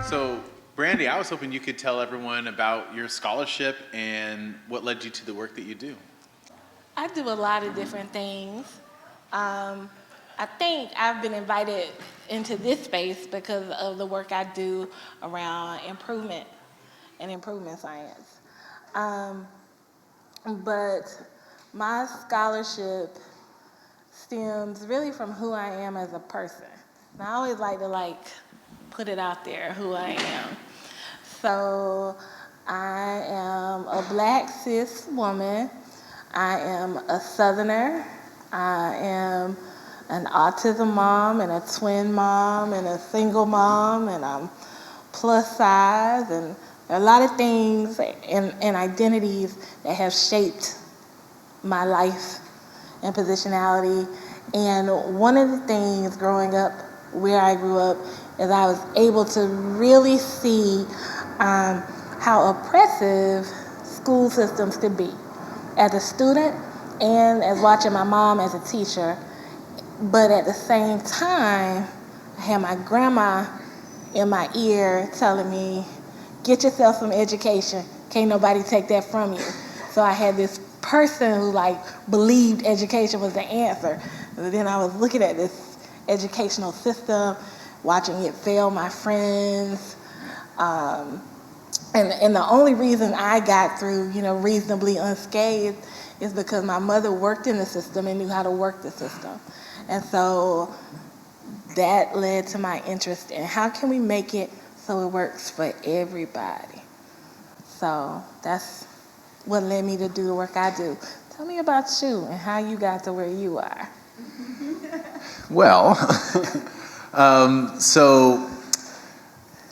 So, Brandi, I was hoping you could tell everyone about your scholarship and what led you to the work that you do. I do a lot of different things. I think I've been invited into this space because of the work I do around improvement and improvement science. Um, but my scholarship stems really from who I am as a person. And I always like to put it out there who I am. So I am a black cis woman. I am a Southerner. I am an autism mom and a twin mom and a single mom, and I'm plus size, and there are a lot of things and identities that have shaped my life and positionality. And one of the things growing up where I grew up is I was able to really see how oppressive school systems could be as a student and as watching my mom as a teacher. But at the same time, I had my grandma in my ear telling me, get yourself some education. Can't nobody take that from you. So I had this person who believed education was the answer. And then I was looking at this educational system, watching it fail my friends. And the only reason I got through, reasonably unscathed is because my mother worked in the system and knew how to work the system. And so that led to my interest in how can we make it so it works for everybody. So that's what led me to do the work I do. Tell me about you and how you got to where you are. Well, so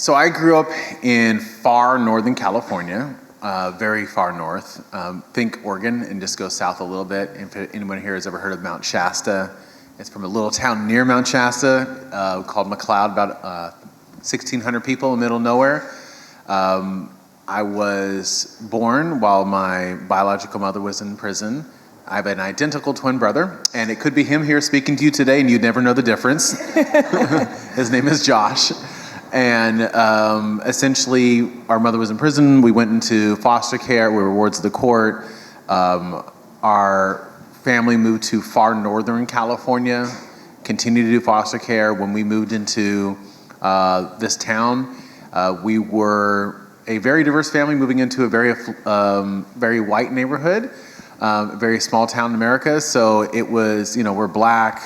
I grew up in far northern California, very far north. Think Oregon and just go south a little bit. If anyone here has ever heard of Mount Shasta, it's from a little town near Mount Shasta called McLeod, about 1,600 people in the middle of nowhere. I was born while my biological mother was in prison. I have an identical twin brother, and it could be him here speaking to you today, and you'd never know the difference. His name is Josh. And essentially, our mother was in prison. We went into foster care. We were wards of the court. Our family moved to far northern California, continued to do foster care. When we moved into this town, we were a very diverse family moving into a very white neighborhood, a very small town in America. So it was, we're black,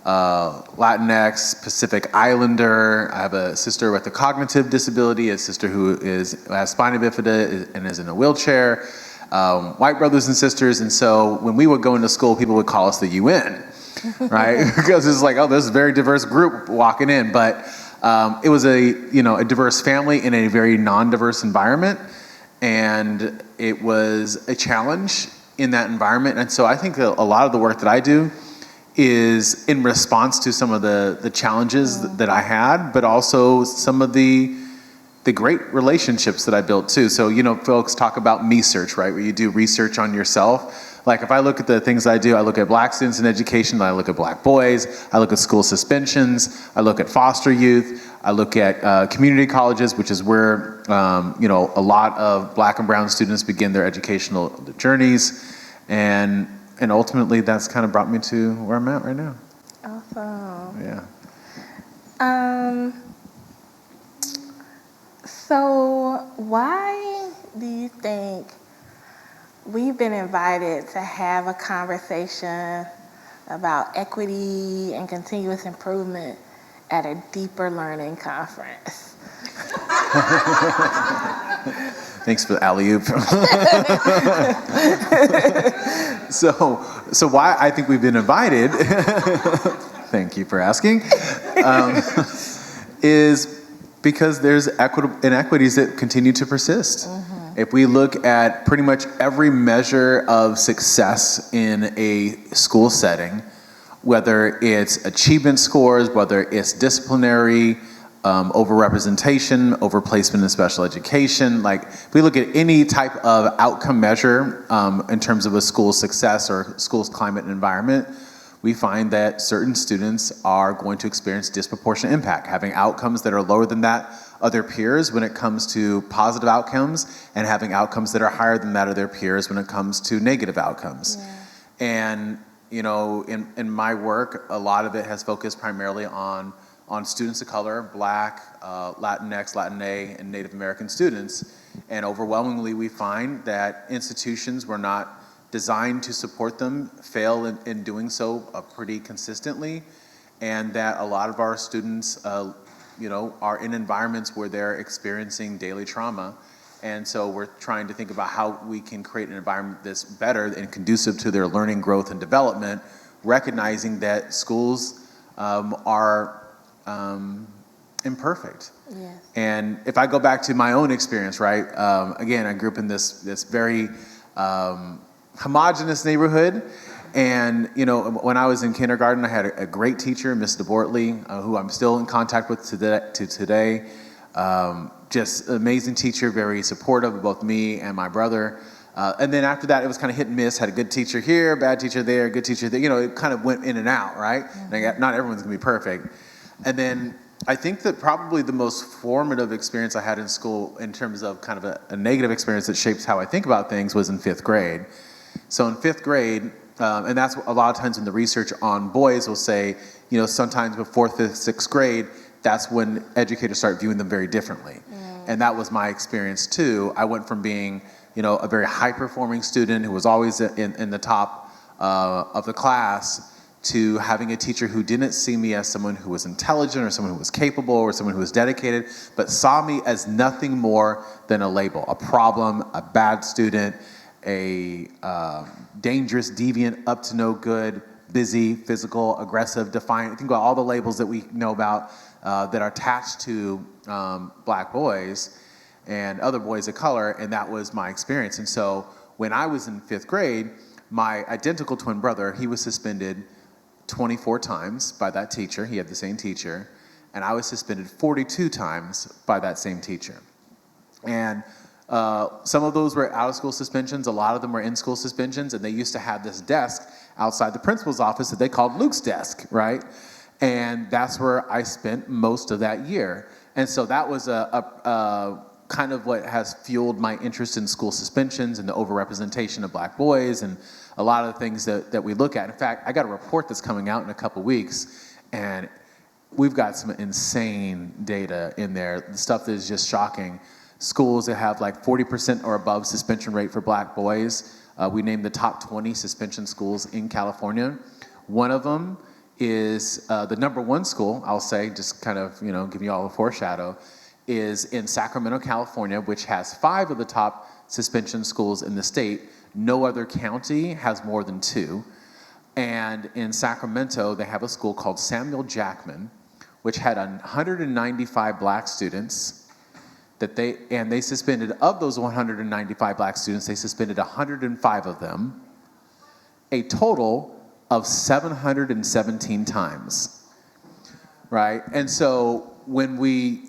Latinx, Pacific Islander. I have a sister with a cognitive disability, a sister who has spina bifida and is in a wheelchair, white brothers and sisters. And so when we would go into school, people would call us the UN, right? Because it's like, oh, there's a very diverse group walking in. But it was a diverse family in a very non-diverse environment. And it was a challenge in that environment. And so I think that a lot of the work that I do is in response to some of the challenges that I had, but also some of the great relationships that I built too. So, folks talk about me-search, right? Where you do research on yourself. Like if I look at the things I do, I look at black students in education, I look at black boys, I look at school suspensions, I look at foster youth, I look at community colleges, which is where, a lot of black and brown students begin their educational journeys. And ultimately, that's kind of brought me to where I'm at right now. Awesome. Yeah. So why do you think we've been invited to have a conversation about equity and continuous improvement at a deeper learning conference? Thanks for the alley-oop. So why I think we've been invited, thank you for asking, is because there's inequities that continue to persist. Mm-hmm. If we look at pretty much every measure of success in a school setting, whether it's achievement scores, whether it's disciplinary, overrepresentation, overplacement in special education. Like, if we look at any type of outcome measure in terms of a school's success or school's climate and environment, we find that certain students are going to experience disproportionate impact, having outcomes that are lower than that of their peers when it comes to positive outcomes, and having outcomes that are higher than that of their peers when it comes to negative outcomes. Yeah. And, you know, in my work, a lot of it has focused primarily on students of color, Black, Latinx, Latina, and Native American students. And overwhelmingly, we find that institutions were not designed to support them, fail in doing so pretty consistently, and that a lot of our students, you know, are in environments where they're experiencing daily trauma. And so we're trying to think about how we can create an environment that's better and conducive to their learning, growth, and development, recognizing that schools are imperfect. Yes. And if I go back to my own experience, right? Again, I grew up in this very homogenous neighborhood. And, you know, when I was in kindergarten, I had a great teacher, Miss DeBortley, who I'm still in contact with today. Just an amazing teacher, very supportive of both me and my brother. And then after that, it was kind of hit and miss. Had a good teacher here, bad teacher there, good teacher there. You know, it kind of went in and out, right? Mm-hmm. Not everyone's gonna be perfect. And then I think that probably the most formative experience I had in school in terms of kind of a negative experience that shapes how I think about things was in 5th grade. So in 5th grade, and that's a lot of times in the research on boys will say, you know, sometimes before 5th, 6th grade, that's when educators start viewing them very differently. And that was my experience too. I went from being, you know, a very high-performing student who was always in the top of the class to having a teacher who didn't see me as someone who was intelligent or someone who was capable or someone who was dedicated, but saw me as nothing more than a label, a problem, a bad student, a dangerous, deviant, up to no good, busy, physical, aggressive, defiant. Think about all the labels that we know about that are attached to Black boys and other boys of color, and that was my experience. And so when I was in 5th grade, my identical twin brother, he was suspended 24 times by that teacher. He had the same teacher. And I was suspended 42 times by that same teacher. And some of those were out-of-school suspensions. A lot of them were in-school suspensions. And they used to have this desk outside the principal's office that they called Luke's desk, right? And that's where I spent most of that year. And so that was a kind of what has fueled my interest in school suspensions and the overrepresentation of Black boys and a lot of the things that we look at. In fact, I got a report that's coming out in a couple weeks, and we've got some insane data in there, the stuff that is just shocking. Schools that have like 40% or above suspension rate for Black boys. We named the top 20 suspension schools in California. One of them is the number one school, I'll say, just kind of, you know, give you all a foreshadow, is in Sacramento, California, which has 5 of the top suspension schools in the state. No other county has more than 2. And in Sacramento, they have a school called Samuel Jackman, which had 195 Black students that they suspended. Of those 195 Black students, they suspended 105 of them, a total of 717 times, right? And so when we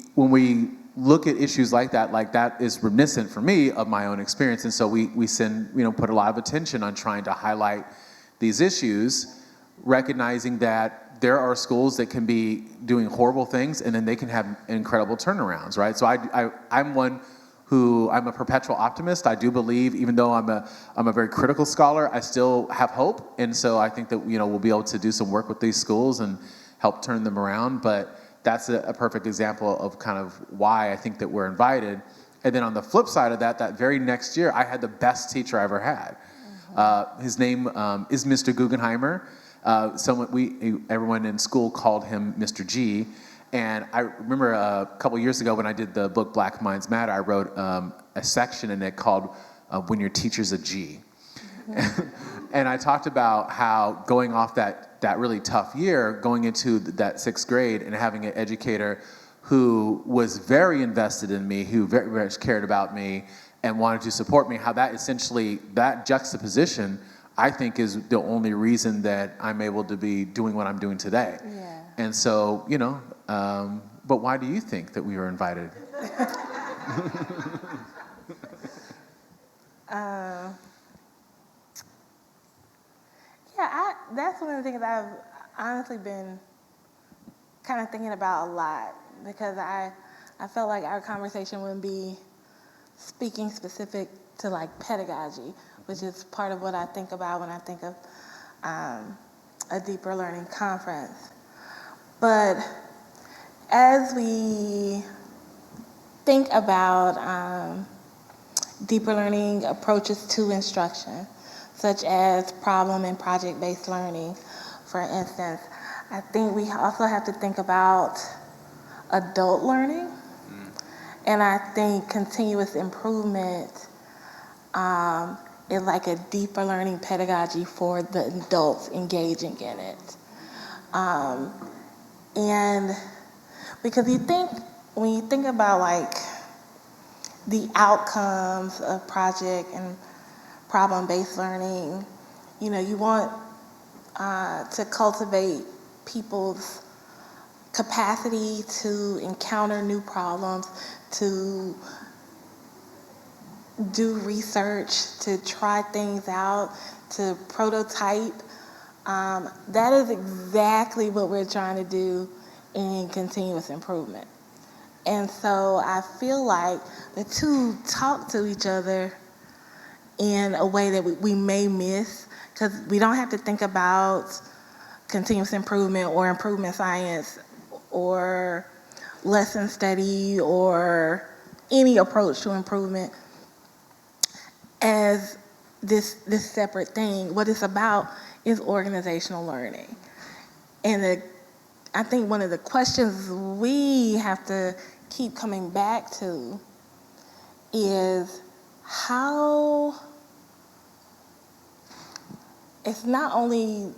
look at issues like that is reminiscent for me of my own experience. And so we put a lot of attention on trying to highlight these issues, recognizing that there are schools that can be doing horrible things and then they can have incredible turnarounds, right? So I'm one who, I'm a perpetual optimist. I do believe, even though I'm a very critical scholar, I still have hope. And so I think that, you know, we'll be able to do some work with these schools and help turn them around. But that's a perfect example of kind of why I think that we're invited. And then on the flip side of that very next year, I had the best teacher I ever had. His name is Mr. Guggenheimer. Everyone in school called him Mr. G. And I remember a couple years ago when I did the book Black Minds Matter, I wrote a section in it called When Your Teacher's a G. And I talked about how going off that really tough year, going into that 6th grade and having an educator who was very invested in me, who very much cared about me and wanted to support me, how that juxtaposition, I think, is the only reason that I'm able to be doing what I'm doing today. Yeah. And so, you know, but why do you think that we were invited? Yeah, that's one of the things I've honestly been kind of thinking about a lot, because I felt like our conversation would be speaking specific to like pedagogy, which is part of what I think about when I think of a deeper learning conference. But as we think about deeper learning approaches to instruction, such as problem and project-based learning, for instance, I think we also have to think about adult learning. And I think continuous improvement is like a deeper learning pedagogy for the adults engaging in it. And because when you think about like the outcomes of project and problem-based learning, you know, you want to cultivate people's capacity to encounter new problems, to do research, to try things out, to prototype. That is exactly what we're trying to do in continuous improvement. And so I feel like the two talk to each other in a way that we may miss, because we don't have to think about continuous improvement or improvement science or lesson study or any approach to improvement as this separate thing. What it's about is organizational learning. And I think one of the questions we have to keep coming back to is how it's not only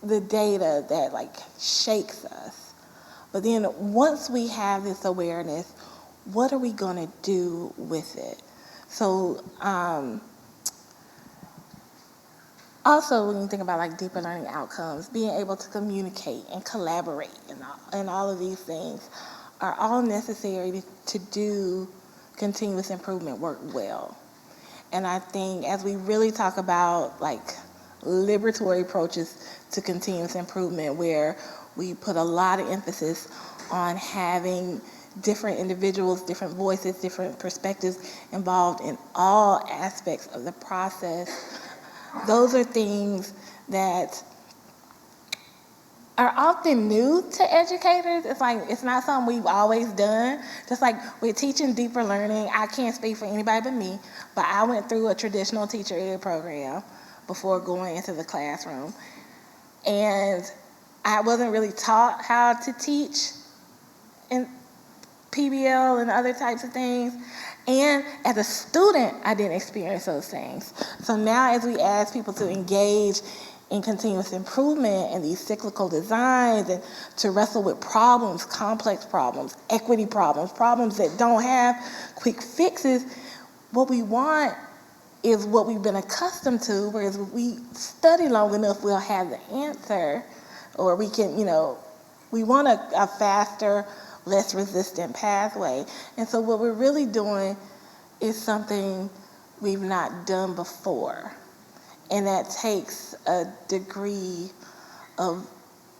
the data that like shakes us, but then once we have this awareness, what are we going to do with it? So also when you think about like deeper learning outcomes, being able to communicate and collaborate and all of these things are all necessary to do continuous improvement work well. And I think as we really talk about like liberatory approaches to continuous improvement, where we put a lot of emphasis on having different individuals, different voices, different perspectives involved in all aspects of the process, those are things that are often new to educators. It's like, it's not something we've always done. Just like we're teaching deeper learning, I can't speak for anybody but me, but I went through a traditional teacher ed program before going into the classroom. And I wasn't really taught how to teach in PBL and other types of things. And as a student, I didn't experience those things. So now as we ask people to engage in continuous improvement and these cyclical designs, and to wrestle with problems, complex problems, equity problems, problems that don't have quick fixes, what we want is what we've been accustomed to, whereas if we study long enough, we'll have the answer, or we can, we want a faster, less resistant pathway. And so what we're really doing is something we've not done before. And that takes a degree of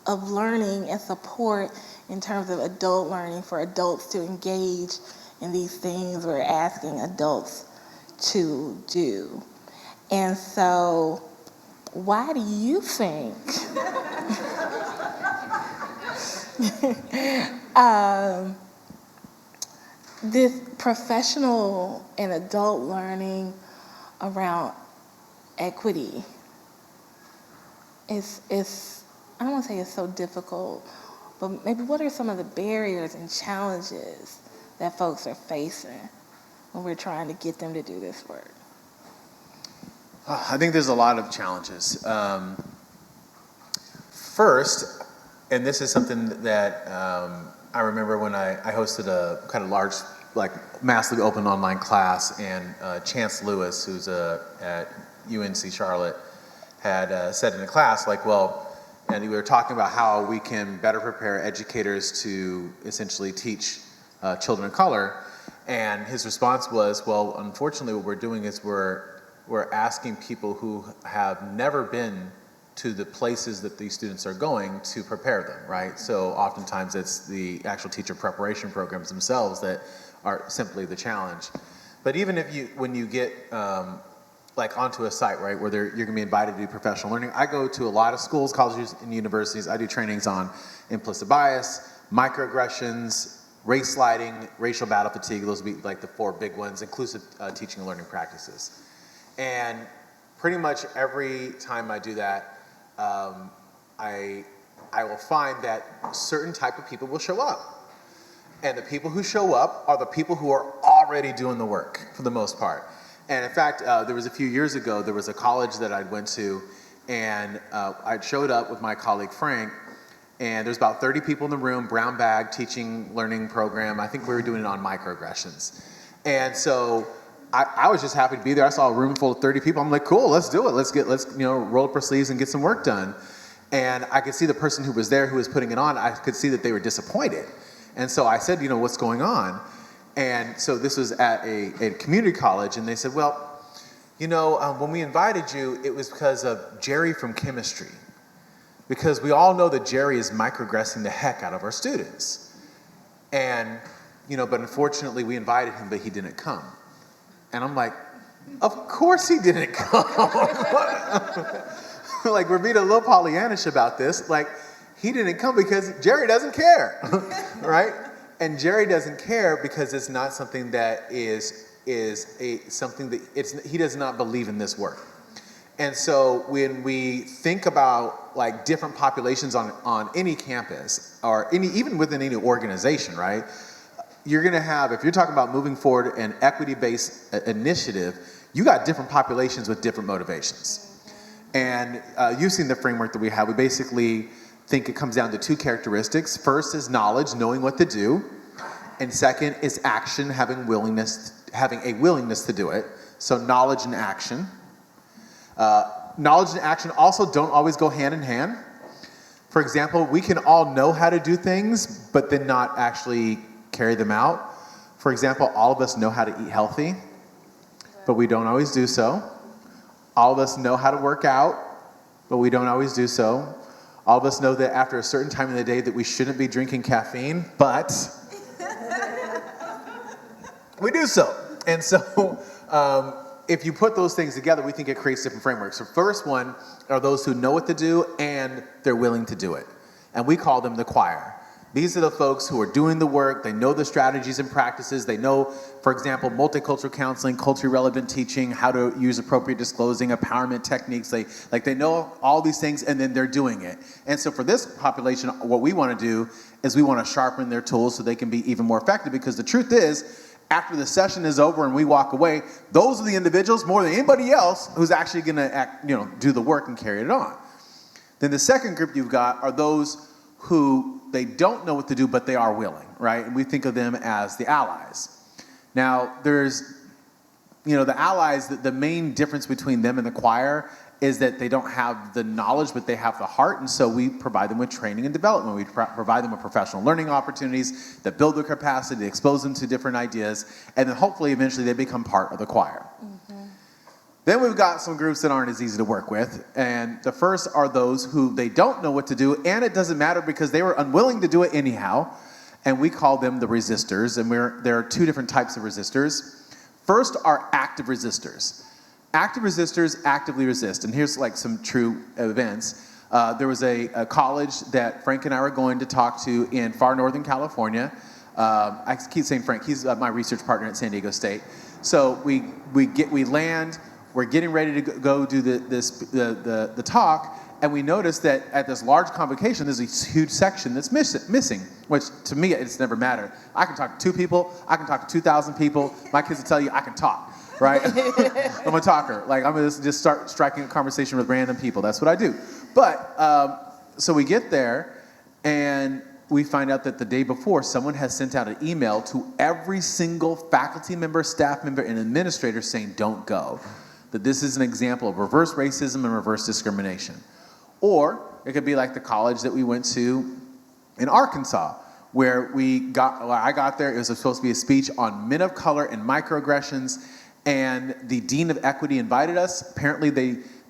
learning and support in terms of adult learning for adults to engage in these things we're asking adults to do. And so why do you think this professional and adult learning around equity is I don't want to say it's so difficult, but maybe what are some of the barriers and challenges that folks are facing when we're trying to get them to do this work? I think there's a lot of challenges. First, and this is something that I remember when I hosted a kind of large, like massively open online class, and Chance Lewis, who's at UNC Charlotte, had said in the class, like, well, and we were talking about how we can better prepare educators to essentially teach children of color. And his response was, well, unfortunately what we're doing is we're asking people who have never been to the places that these students are going to prepare them, right? So oftentimes it's the actual teacher preparation programs themselves that are simply the challenge. But even when you get like onto a site, right, where you're gonna be invited to do professional learning, I go to a lot of schools, colleges, and universities. I do trainings on implicit bias, microaggressions, race sliding, racial battle fatigue. Those would be like the 4 big ones, inclusive teaching and learning practices. And pretty much every time I do that, I will find that certain type of people will show up. And the people who show up are the people who are already doing the work for the most part. And in fact, there was a few years ago, there was a college that I went to, and I showed up with my colleague Frank, and there's about 30 people in the room, brown bag, teaching, learning program. I think we were doing it on microaggressions. And so I was just happy to be there. I saw a room full of 30 people. I'm like, cool, let's do it. Let's roll up our sleeves and get some work done. And I could see the person who was there, who was putting it on, I could see that they were disappointed. And so I said, what's going on? And so this was at a community college, and they said, well, when we invited you, it was because of Jerry from chemistry. Because we all know that Jerry is microaggressing the heck out of our students. And, but unfortunately we invited him, but he didn't come. And I'm like, of course he didn't come. Like, we're being a little Pollyannish about this. Like, he didn't come because Jerry doesn't care, right? And Jerry doesn't care because it's not something that he does not believe in this work. And so when we think about like different populations on any campus or even within any organization, right? You're going to have, if you're talking about moving forward an equity-based initiative, you got different populations with different motivations. And you've seen the framework that we have. We basically think it comes down to 2 characteristics. First is knowledge, knowing what to do. And second is action, having a willingness to do it. So knowledge and action. Knowledge and action also don't always go hand in hand. For example, we can all know how to do things, but then not actually carry them out. For example, all of us know how to eat healthy, but we don't always do so. All of us know how to work out, but we don't always do so. All of us know that after a certain time in the day that we shouldn't be drinking caffeine, but we do so. And so if you put those things together, we think it creates different frameworks. The first one are those who know what to do and they're willing to do it. And we call them the choir. These are the folks who are doing the work. They know the strategies and practices. They know, for example, multicultural counseling, culturally relevant teaching, how to use appropriate disclosing, empowerment techniques. They know all these things, and then they're doing it. And so for this population, what we want to do is we want to sharpen their tools so they can be even more effective, because the truth is, after the session is over and we walk away, those are the individuals more than anybody else who's actually going to do the work and carry it on. Then the second group you've got are those who they don't know what to do, but they are willing, right? And we think of them as the allies. Now, there's, the allies, the main difference between them and the choir is that they don't have the knowledge, but they have the heart, and so we provide them with training and development. We provide them with professional learning opportunities that build their capacity, expose them to different ideas, and then hopefully eventually they become part of the choir. Mm-hmm. Then we've got some groups that aren't as easy to work with, and the first are those who they don't know what to do, and it doesn't matter because they were unwilling to do it anyhow, and we call them the resistors, and there are 2 different types of resistors. First are active resistors. Active resistors actively resist, and here's like some true events. There was a college that Frank and I were going to talk to in far northern California. I keep saying Frank, he's my research partner at San Diego State. So we land, we're getting ready to go do the talk, and we notice that at this large convocation, there's a huge section that's missing, which to me, it's never mattered. I can talk to 2 people, I can talk to 2,000 people. My kids will tell you I can talk. Right? I'm a talker. Like, I'm going to just start striking a conversation with random people. That's what I do. But, so we get there, and we find out that the day before, someone has sent out an email to every single faculty member, staff member, and administrator saying, don't go. That this is an example of reverse racism and reverse discrimination. Or it could be like the college that we went to in Arkansas, where I got there, it was supposed to be a speech on men of color and microaggressions, and the dean of equity invited us. Apparently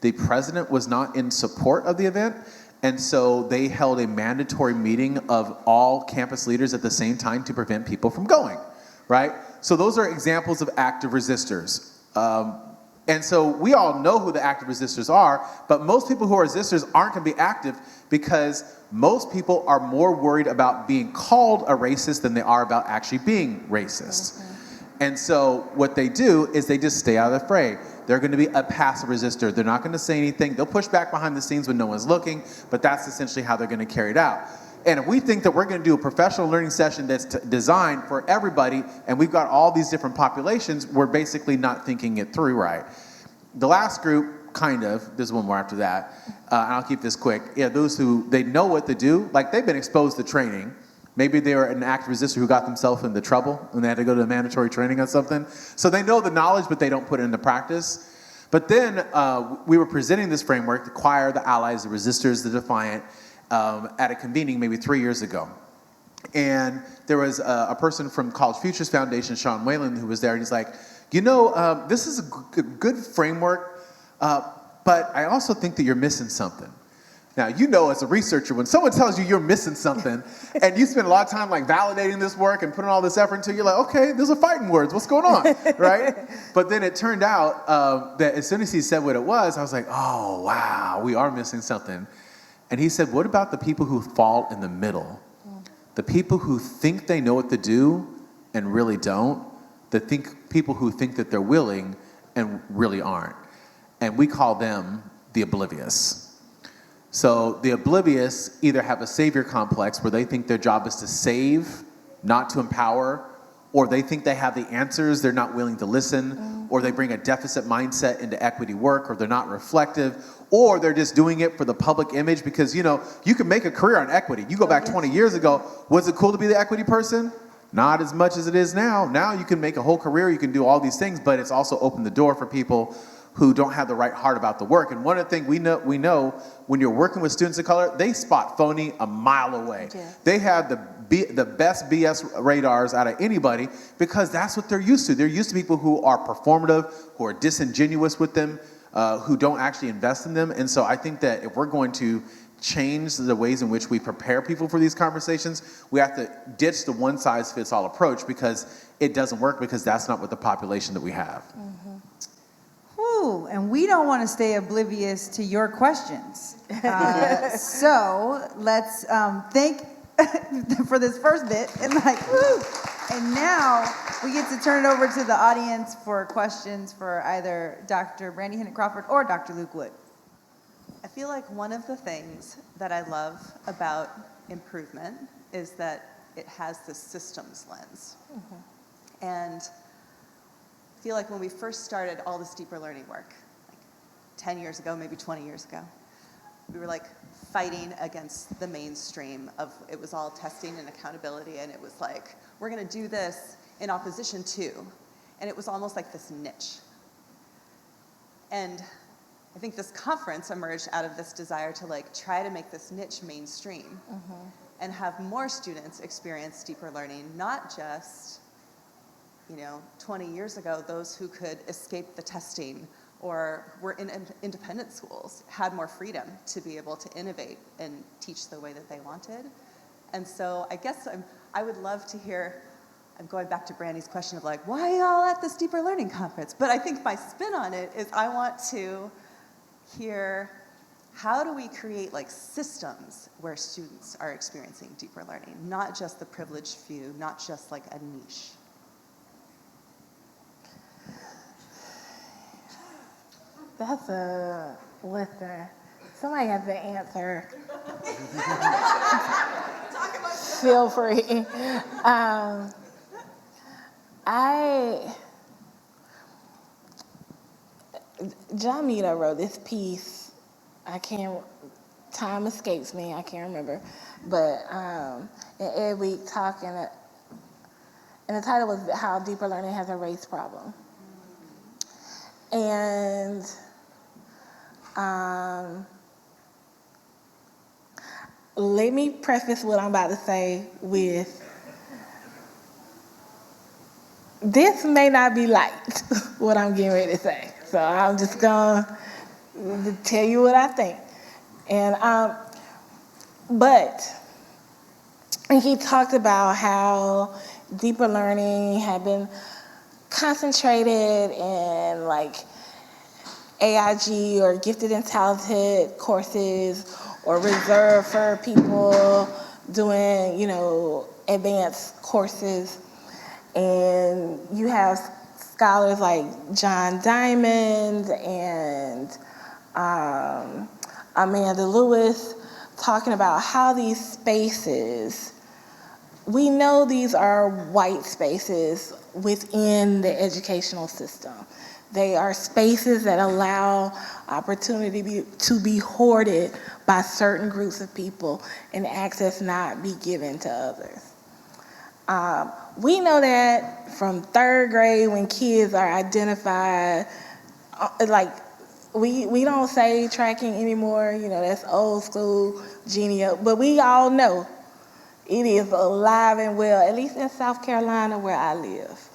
the president was not in support of the event. And so they held a mandatory meeting of all campus leaders at the same time to prevent people from going, right? So those are examples of active resistors. And so we all know who the active resistors are, but most people who are resistors aren't going to be active because most people are more worried about being called a racist than they are about actually being racist. And so what they do is they just stay out of the fray. They're going to be a passive resistor. They're not going to say anything. They'll push back behind the scenes when no one's looking, but that's essentially how they're going to carry it out. And if we think that we're going to do a professional learning session that's designed for everybody, and we've got all these different populations, we're basically not thinking it through right. The last group, kind of, there's one more after that, and I'll keep this quick. Yeah, those who, they know what to do, like they've been exposed to training. Maybe they were an active resistor who got themselves into trouble and they had to go to mandatory training on something. So they know the knowledge, but they don't put it into practice. But then we were presenting this framework, the choir, the allies, the resistors, the defiant, at a convening maybe 3 years ago. And there was a person from College Futures Foundation, Sean Whalen, who was there, and he's like, you know, this is a good framework, but I also think that you're missing something. Now, you know, as a researcher, when someone tells you you're missing something, and you spend a lot of time like validating this work and putting all this effort into it, you're like, okay, those are fighting words. What's going on, right? But then it turned out that as soon as he said what it was, I was like, oh, wow, we are missing something. And he said, what about the people who fall in the middle? The people who think they know what to do and really don't. People who think that they're willing and really aren't. And we call them the oblivious. So the oblivious either have a savior complex where they think their job is to save, not to empower, or they think they have the answers, they're not willing to listen, or they bring a deficit mindset into equity work, or they're not reflective, or they're just doing it for the public image because, you know, you can make a career on equity. You go back 20 years ago, was it cool to be the equity person? Not as much as it is now. Now you can make a whole career, you can do all these things, but it's also opened the door for people who don't have the right heart about the work. And one of the things we know when you're working with students of color, they spot phony a mile away. Yeah. They have the best BS radars out of anybody because that's what they're used to. They're used to people who are performative, who are disingenuous with them, who don't actually invest in them. And so I think that if we're going to change the ways in which we prepare people for these conversations, we have to ditch the one-size-fits-all approach because it doesn't work because that's not what the population that we have. Ooh, and we don't want to stay oblivious to your questions. So let's thank for this first bit and and now we get to turn it over to the audience for questions for either Dr. Brandi Hinnant-Crawford or Dr. Luke Wood. I feel like one of the things that I love about improvement is that it has this systems lens. And I feel like when we first started all this deeper learning work, like 10 years ago, maybe 20 years ago, we were like fighting against the mainstream of, it was all testing and accountability, and it was like, we're gonna do this in opposition to, and it was almost like this niche. And I think this conference emerged out of this desire to like try to make this niche mainstream and have more students experience deeper learning, not just 20 years ago, those who could escape the testing or were in independent schools had more freedom to be able to innovate and teach the way that they wanted. And so I guess I would love to hear, I'm going back to Brandi's question of like, why are y'all at this deeper learning conference? But I think my spin on it is I want to hear, how do we create like systems where students are experiencing deeper learning, not just the privileged few, not just like a niche. That's a listen. Somebody has to answer. Feel free. John Mita wrote this piece. Time escapes me. I can't remember. But in Ed Week talking, and the title was How Deeper Learning Has a Race Problem. And let me preface what I'm about to say with, this may not be light, what I'm getting ready to say. So I'm just gonna to tell you what I think. And but he talked about how deeper learning had been concentrated in like AIG or gifted and talented courses, or reserved for people doing, advanced courses. And you have scholars like John Diamond and Amanda Lewis talking about how these spaces, we know these are white spaces within the educational system. They are spaces that allow opportunity to be hoarded by certain groups of people and access not be given to others. We know that from third grade when kids are identified, like we don't say tracking anymore, that's old school, genial, but we all know it is alive and well, at least in South Carolina where I live.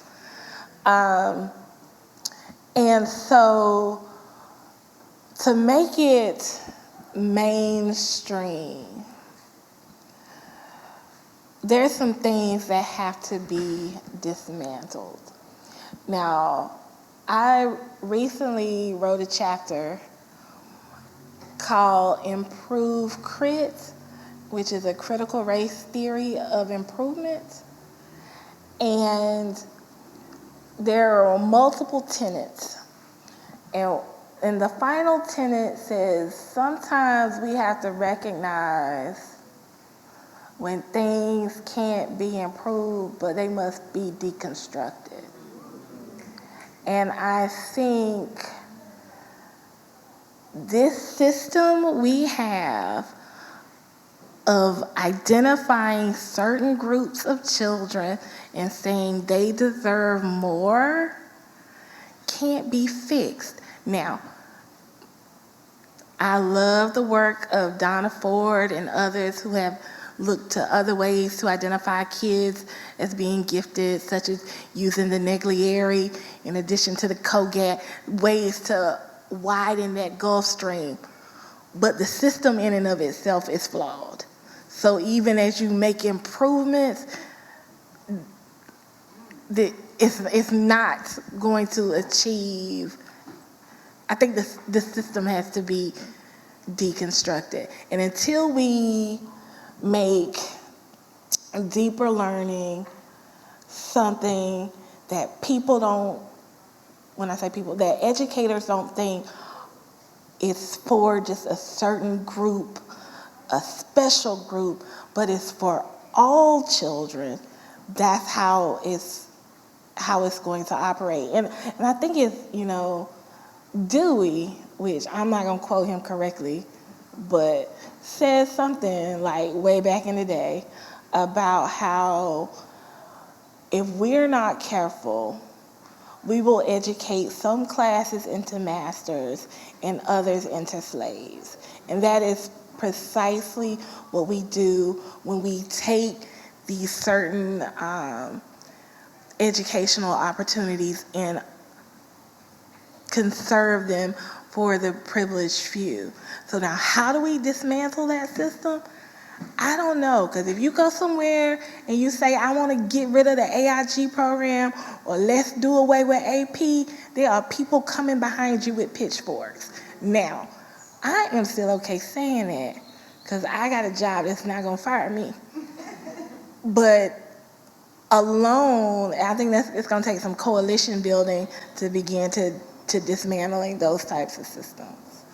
And so to make it mainstream, there's some things that have to be dismantled. Now, I recently wrote a chapter called Improve Crit, which is a critical race theory of improvement. And there are multiple tenets. And the final tenet says sometimes we have to recognize when things can't be improved, but they must be deconstructed. And I think this system we have of identifying certain groups of children and saying they deserve more can't be fixed. Now, I love the work of Donna Ford and others who have looked to other ways to identify kids as being gifted, such as using the Neglieri in addition to the COGAT, ways to widen that Gulf Stream. But the system in and of itself is flawed. So even as you make improvements, it's not going to achieve. I think the system has to be deconstructed. And until we make deeper learning something that people don't, when I say people, that educators don't think it's for just a certain group, a special group, but it's for all children, that's how it's going to operate. And I think it's, Dewey, which I'm not going to quote him correctly, but says something like way back in the day about how if we're not careful, we will educate some classes into masters and others into slaves. And that is precisely what we do when we take these certain educational opportunities and conserve them for the privileged few. So now, how do we dismantle that system? I don't know, because if you go somewhere and you say, I want to get rid of the AIG program, or let's do away with AP, there are people coming behind you with pitchforks. Now, I am still okay saying that, because I got a job that's not going to fire me. But alone, I think it's going to take some coalition building to begin to dismantling those types of systems.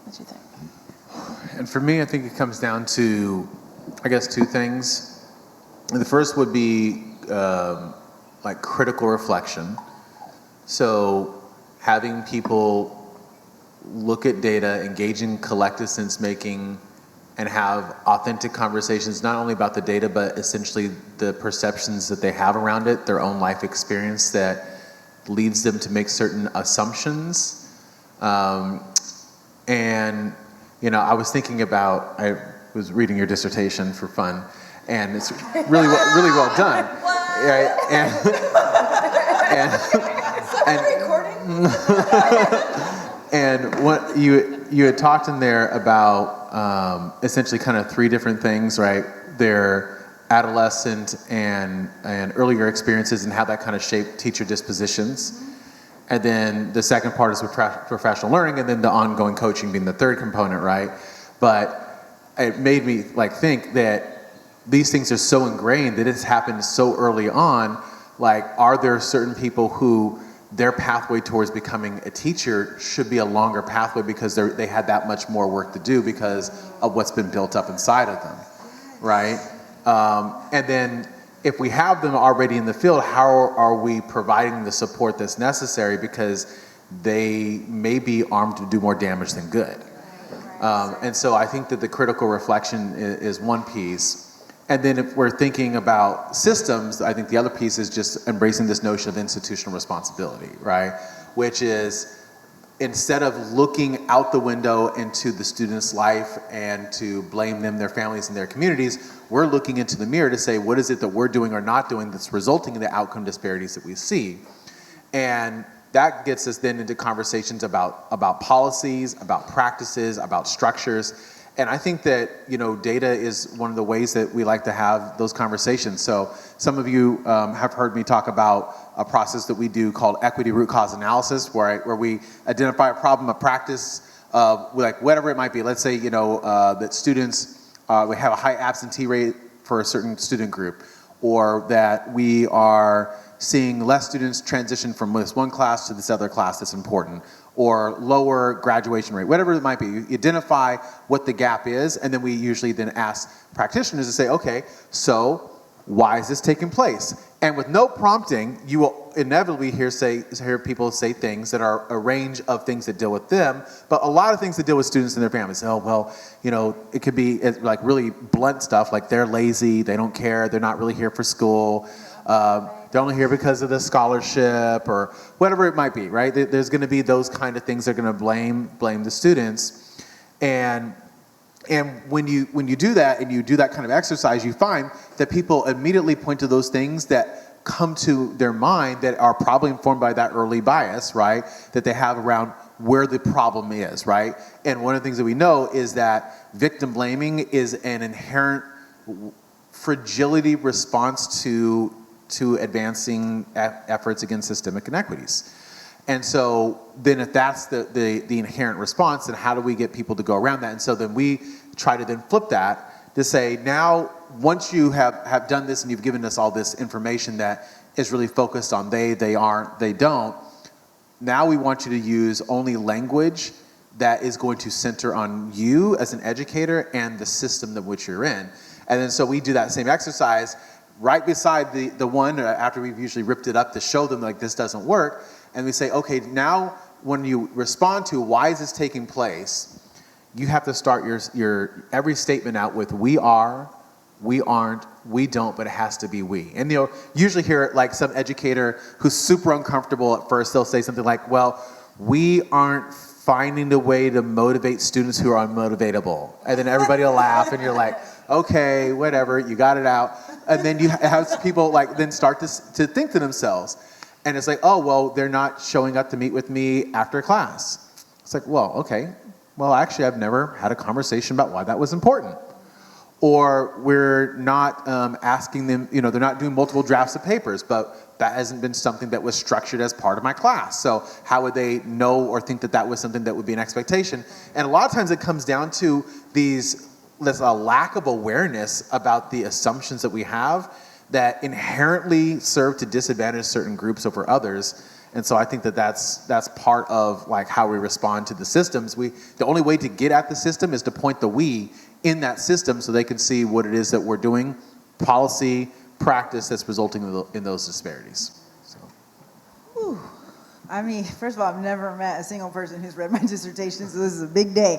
What do you think? And for me, I think it comes down to, I guess, two things. And the first would be like critical reflection. So having people look at data, engage in collective sense making, and have authentic conversations, not only about the data, but essentially the perceptions that they have around it, their own life experience that leads them to make certain assumptions. And I was thinking about, I was reading your dissertation for fun, and it's really well done. Right? And what you had talked in there about essentially kind of three different things, right? Their adolescent and earlier experiences and how that kind of shaped teacher dispositions. And then the second part is with professional learning, and then the ongoing coaching being the third component, right? But it made me like think that these things are so ingrained that it's happened so early on. Like, are there certain people who their pathway towards becoming a teacher should be a longer pathway because they had that much more work to do because of what's been built up inside of them, right? And then if we have them already in the field, how are we providing the support that's necessary because they may be armed to do more damage than good? And so I think that the critical reflection is one piece. And then if we're thinking about systems, I think the other piece is just embracing this notion of institutional responsibility, right? Which is, instead of looking out the window into the student's life and to blame them, their families, and their communities, we're looking into the mirror to say, what is it that we're doing or not doing that's resulting in the outcome disparities that we see? And that gets us then into conversations about policies, about practices, about structures. And I think that, data is one of the ways that we like to have those conversations. So some of you have heard me talk about a process that we do called equity root cause analysis, where we identify a problem, a practice, like whatever it might be. Let's say, that students, we have a high absentee rate for a certain student group, or that we are seeing less students transition from this one class to this other class that's important, or lower graduation rate, whatever it might be. You identify what the gap is, and then we usually then ask practitioners to say, okay, so why is this taking place? And with no prompting, you will inevitably hear people say things that are a range of things that deal with them, but a lot of things that deal with students and their families. Oh, well, it could be like really blunt stuff, like they're lazy, they don't care, they're not really here for school, they're only here because of the scholarship, or whatever it might be, right? There's going to be those kind of things that are going to blame the students. And when you do that, and you do that kind of exercise, you find that people immediately point to those things that come to their mind that are probably informed by that early bias, right? That they have around where the problem is, right? And one of the things that we know is that victim blaming is an inherent fragility response to advancing efforts against systemic inequities. And so then if that's the inherent response, then how do we get people to go around that? And so then we try to then flip that to say, now, once you have done this and you've given us all this information that is really focused on they aren't, they don't, now we want you to use only language that is going to center on you as an educator and the system that which you're in. And then so we do that same exercise right beside the one after we've usually ripped it up to show them like this doesn't work. And we say, okay, now when you respond to why is this taking place, you have to start your every statement out with we are, we aren't, we don't, but it has to be we. And usually hear like some educator who's super uncomfortable at first, they'll say something like, well, we aren't finding a way to motivate students who are unmotivatable. And then everybody will laugh and you're like, okay, whatever, you got it out. And then you have people like then start to think to themselves. And it's like, oh, well, they're not showing up to meet with me after class. It's like, well, okay. Well, actually, I've never had a conversation about why that was important. Or we're not asking them, they're not doing multiple drafts of papers, but that hasn't been something that was structured as part of my class. So how would they know or think that was something that would be an expectation? And a lot of times it comes down to there's a lack of awareness about the assumptions that we have that inherently serve to disadvantage certain groups over others. And so I think that's part of like how we respond to the systems. The only way to get at the system is to point the we in that system so they can see what it is that we're doing, policy, practice that's resulting in those disparities. So. Whew. I mean, first of all, I've never met a single person who's read my dissertation, so this is a big day.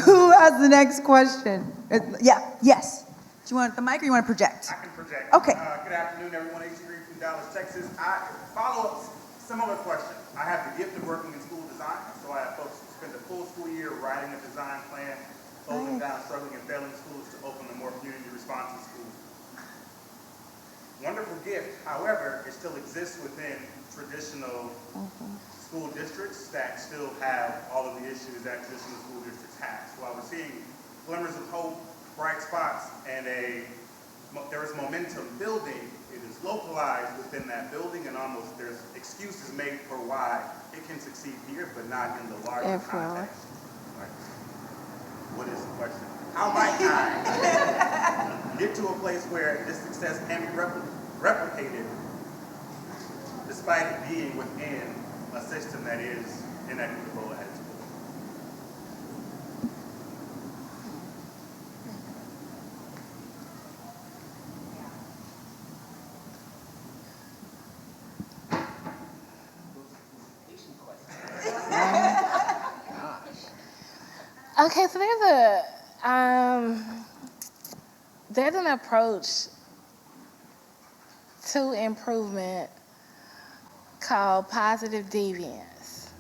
Who has the next question? Yes. Do you want the mic or you want to project? I can project. Okay. Good afternoon, everyone. H.G. Green from Dallas, Texas. I follow up similar question. I have the gift of working in school design, so I have folks who spend a full school year writing a design plan, closing down struggling and failing schools to open a more community-responsive school. Wonderful gift, however, it still exists within traditional school districts that still have all of the issues that traditional school districts have. So while we're seeing glimmers of hope, bright spots, and there is momentum building, it is localized within that building, and almost there's excuses made for why it can succeed here, but not in the larger context. Right? What is the question? How might I get to a place where this success can be replicated despite it being within a system that is inequitable at its core? Okay, so there's an approach to improvement called positive deviance,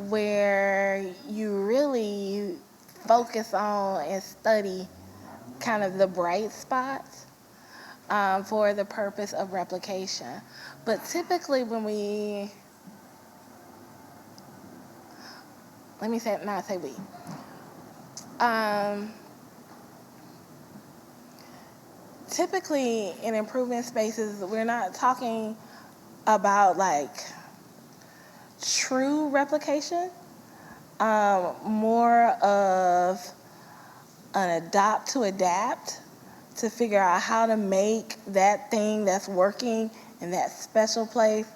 where you really focus on and study kind of the bright spots for the purpose of replication. But typically when we, let me say, not say we. Typically in improvement spaces, we're not talking about like true replication, more of an adopt to adapt to figure out how to make that thing that's working in that special place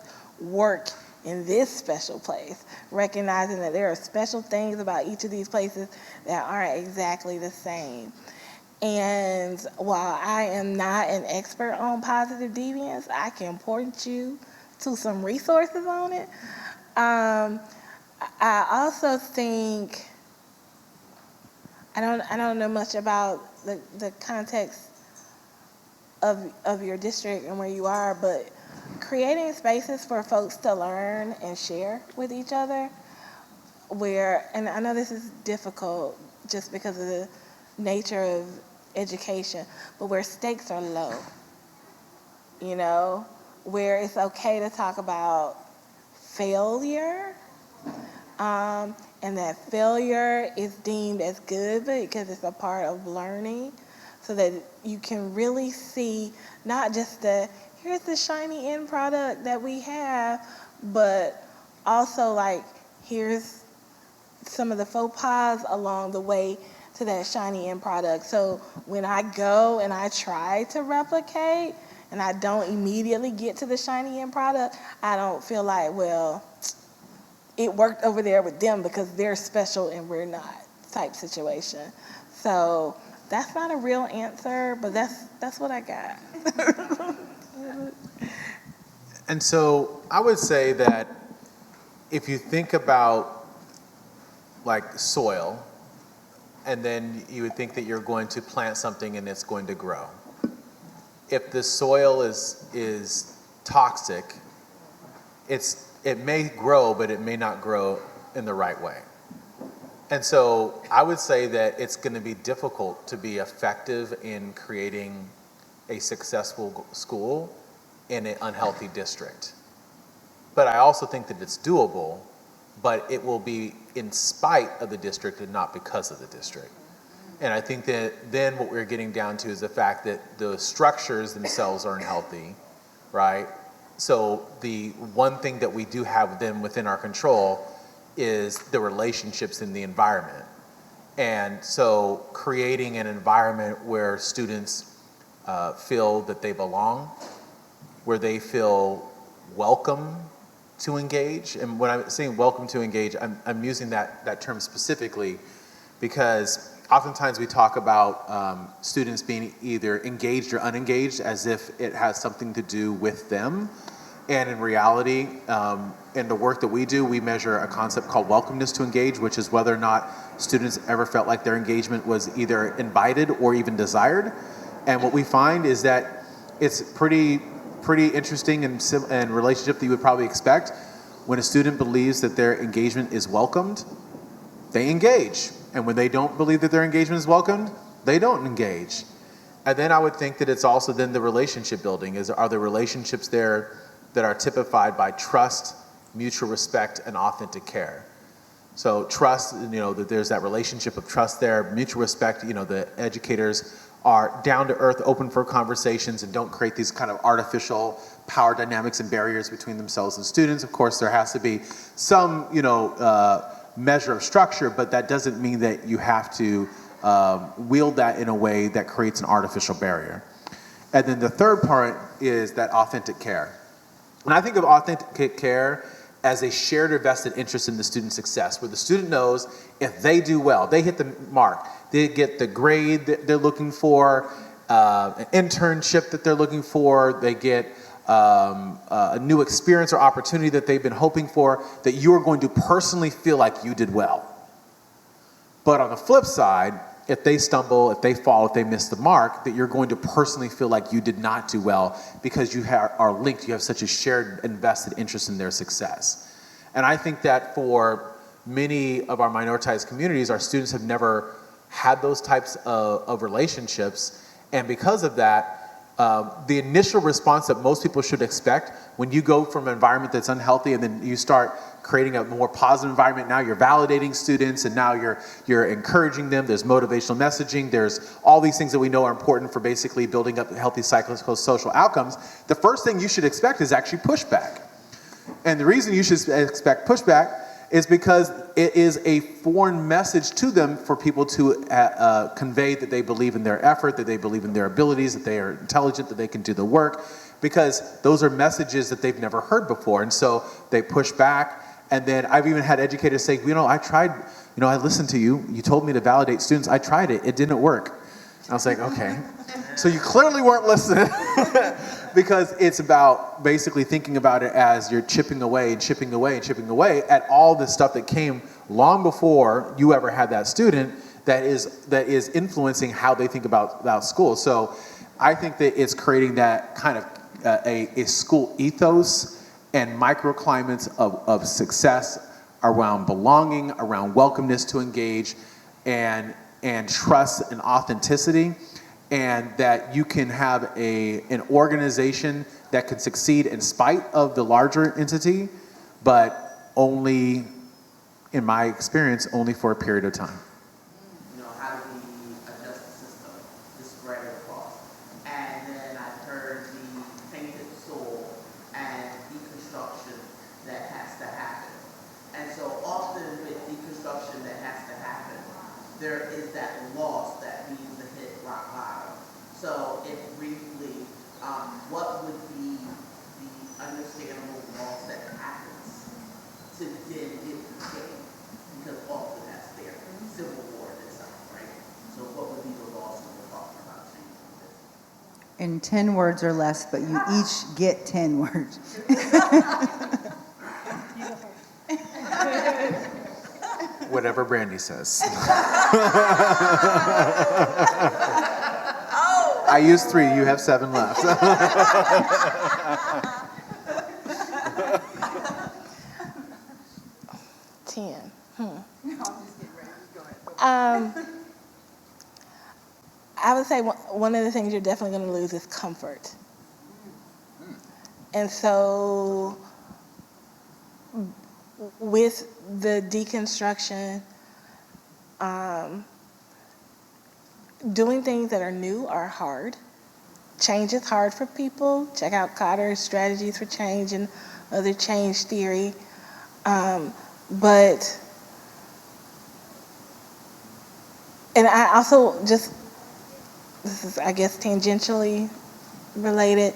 work in this special place, recognizing that there are special things about each of these places that aren't exactly the same. And while I am not an expert on positive deviance, I can point you to some resources on it. I also think, I don't know much about the context of your district and where you are, but creating spaces for folks to learn and share with each other where, and I know this is difficult just because of the nature of education, but where stakes are low, you know, where it's okay to talk about failure, and that failure is deemed as good because it's a part of learning, so that you can really see not just here's the shiny end product that we have, but also like here's some of the faux pas along the way to that shiny end product. So when I go and I try to replicate and I don't immediately get to the shiny end product, I don't feel like, well, it worked over there with them because they're special and we're not type situation. So that's not a real answer, but that's what I got. And so I would say that if you think about like soil, and then you would think that you're going to plant something and it's going to grow. If the soil is toxic, it may grow, but it may not grow in the right way. And so I would say that it's going to be difficult to be effective in creating a successful school in an unhealthy district. But I also think that it's doable, but it will be in spite of the district and not because of the district. And I think that then what we're getting down to is the fact that the structures themselves aren't healthy, right? So the one thing that we do have then within our control is the relationships in the environment. And so creating an environment where students feel that they belong, where they feel welcome to engage. And when I'm saying welcome to engage, I'm using that term specifically because oftentimes we talk about students being either engaged or unengaged as if it has something to do with them. And in reality, in the work that we do, we measure a concept called welcomeness to engage, which is whether or not students ever felt like their engagement was either invited or even desired. And what we find is that it's pretty interesting and relationship that you would probably expect. When a student believes that their engagement is welcomed, they engage. And when they don't believe that their engagement is welcomed, they don't engage. And then I would think that it's also then the relationship building. Are there relationships there that are typified by trust mutual respect, and authentic care. So trust, that there's that relationship of trust there, mutual respect, the educators are down to earth, open for conversations, and don't create these kind of artificial power dynamics and barriers between themselves and students. Of course, there has to be some, measure of structure, but that doesn't mean that you have to wield that in a way that creates an artificial barrier. And then the third part is that authentic care. And I think of authentic care as a shared or vested interest in the student's success, where the student knows if they do well, they hit the mark, they get the grade that they're looking for, an internship that they're looking for, they get a new experience or opportunity that they've been hoping for, that you are going to personally feel like you did well. But on the flip side, if they stumble, if they fall, if they miss the mark, that you're going to personally feel like you did not do well because you are linked, you have such a shared and vested interest in their success. And I think that for many of our minoritized communities, our students have never had those types of relationships. And because of that, the initial response that most people should expect when you go from an environment that's unhealthy and then you start creating a more positive environment, now you're validating students and now you're encouraging them, there's motivational messaging, there's all these things that we know are important for basically building up healthy psychosocial outcomes. The first thing you should expect is actually pushback. And the reason you should expect pushback is because it is a foreign message to them for people to convey that they believe in their effort, that they believe in their abilities, that they are intelligent, that they can do the work, because those are messages that they've never heard before. And so they push back. And then I've even had educators say, I tried, I listened to you. You told me to validate students. I tried it. It didn't work. I was like, okay. So you clearly weren't listening because it's about basically thinking about it as you're chipping away and chipping away and chipping away at all the stuff that came long before you ever had that student that is influencing how they think about school. So I think that it's creating that kind of a school ethos and microclimates of success around belonging, around welcomeness to engage, and trust and authenticity, and that you can have an organization that can succeed in spite of the larger entity, but only, in my experience, only for a period of time. How do we adjust the system to spread it across? And then I've heard the tainted soul and deconstruction that has to happen. And so often with deconstruction that has to happen, there is that loss that needs to hit rock bottom. So if briefly, what would be the understandable loss that happens to then get the game? Because often that's there. Civil war itself, right? So what would be the loss when we're talking about changing this? In 10 words or less, but you each get 10 words. Whatever Brandi says. I used 3, you have 7 left. 10. I would say one of the things you're definitely going to lose is comfort. And so with the deconstruction, doing things that are new are hard. Change is hard for people. Check out Cotter's Strategies for Change and other change theory. But, and I also just, this is, I guess, tangentially related.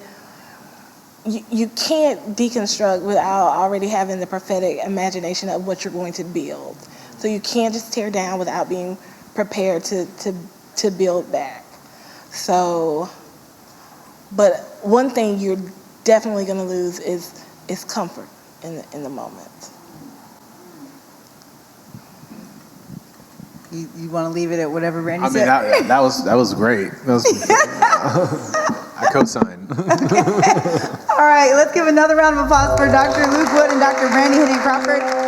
You can't deconstruct without already having the prophetic imagination of what you're going to build. So you can't just tear down without being prepared to build back. So, but one thing you're definitely going to lose is comfort in the moment. You want to leave it at whatever Brandi I mean, said? that was great. I co-sign. All right, let's give another round of applause for Dr. Luke Wood and Dr. Brandi Hinnant-Crawford.